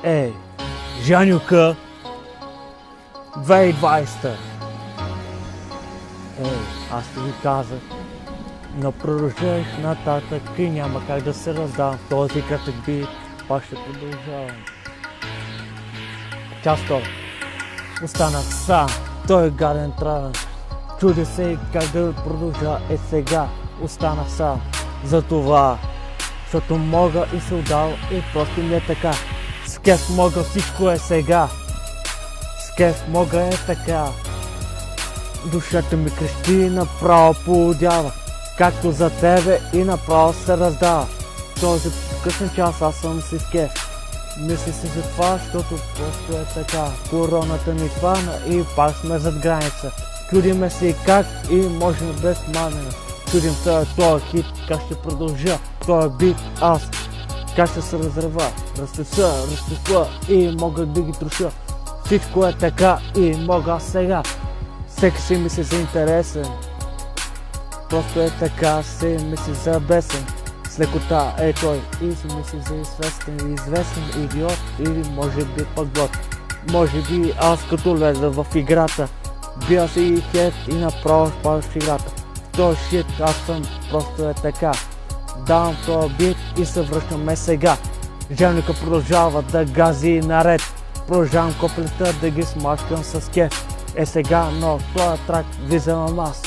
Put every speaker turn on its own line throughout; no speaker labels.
Ей, Жанюка, 2020. Аз ти ви казах, но продължаваш нататък и няма как да се раздам в този кратък бит, пак ще продължавам. Част втора. Останах сам, той е гаден тран. Чудя се как да продължа сега. Останах сам, затова, защото мога и се отдал и просто не е така. С кеф мога, всичко е сега. С кеф мога е така. Душата ми крещи и направо поудява, както за тебе и направо се раздава. Този късен час аз съм си с кеф. Мисли си за това, защото просто е така. Короната ни хвана и пак сме зад граница. Чудиме си как и можем без манена. Чудим се този хит, как ще продължа, този бит аз. Как ще се разрева, разтесва и мога да ги труша. Всичко е така и мога сега. Всеки си мисли за интересен. Просто е така, си мисли за бесен. С лекота е той и си мисли за известен идиот или може би пък бот. Може би аз като влеза в играта, бия си хет и направо спадаш в играта. Този шит аз съм, просто е така. Давам този бит и се връщаме сега. Жанюка продължава да гази наред. Продължавам коплета да ги смачкам с кеф. Сега, но този трак влизам аз.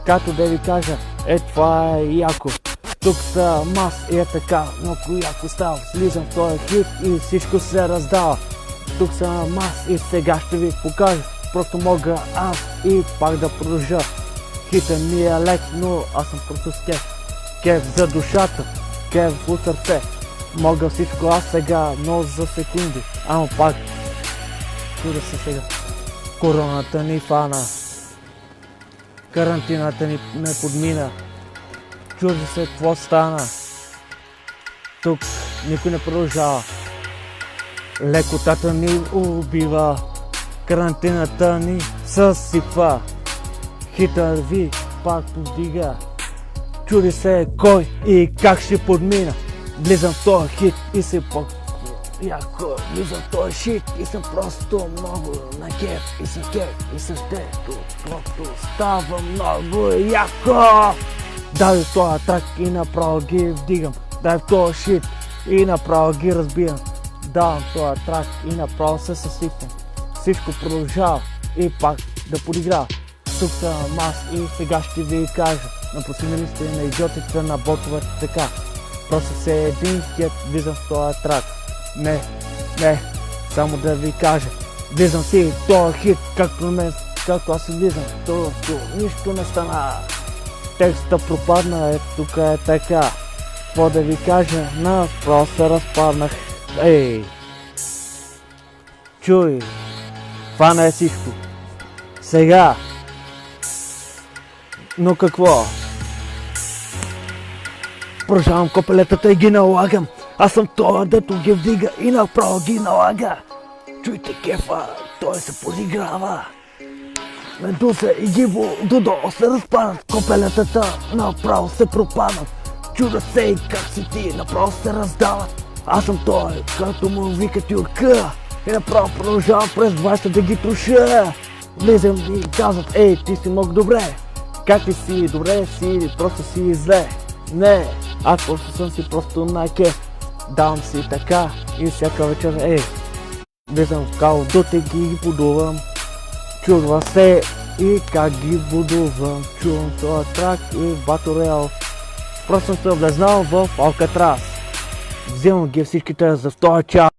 Като да ви кажа, това е яко. Тук съм аз и е така, много яко става. Слизам в този хит и всичко се раздава. Тук съм аз и сега ще ви покажа. Просто мога аз и пак да продължа. Хита ми е лек, но аз съм просто с кеф. Кеф за душата, кеф в сърце. Мога всичко аз сега, но за секунди. Ама пак, чудя се сега. Короната ни фана. Карантината ни не подмина. Чудя се какво стана. Тук никой не продължава. Лекотата ни убива. Карантината ни съсипва. Хита ви пак повдига. Чуди се кой и как ще подмина. Влизам в този хит и се пак яко. Влизам в този шит и съм просто много на кеф. И съм кеф и съм тето. Просто става много яко. Дай в този трак и направо ги вдигам. Дай в този шит и направо ги разбивам. Давам този трак и направо се съсипвам. Всичко продължава и пак да подиграва. Тук съм аз и сега ще ви кажа. На посилени сте на идиотите, на ботовете така. Просто се един хет влизам в този трак. Не, само да ви кажа. Влизам си в този хит, както аз си влизам. Нищо не стана. Текста пропадна, тук е така. Какво да ви кажа, направо се разпаднах. Ей! Чуй! Това не е всичко. Сега! Но какво? Продължавам копелетата и ги налагам. Аз съм това, дето ги вдига и направо ги налага. Чуйте кефа, той се подиграва. Медуса и Гибо додолу се разпадат. Копелетата направо се пропадат. Чуда се и как си ти, направо се раздават. Аз съм той, като му викат Юрка. И направо продължавам през 20 да ги труша. Влизам и казват, ти си много добре. Как ти си, добре си или просто си зле? Не, аз просто съм си просто на кеф. Давам си така и всяка вечер, влизам в калдото и ги будувам. Чудва се и как ги будувам. Чувам този трак и Battle Royale. Просто съм се влезнал в Алкатрас. Вземам ги всичките за този час.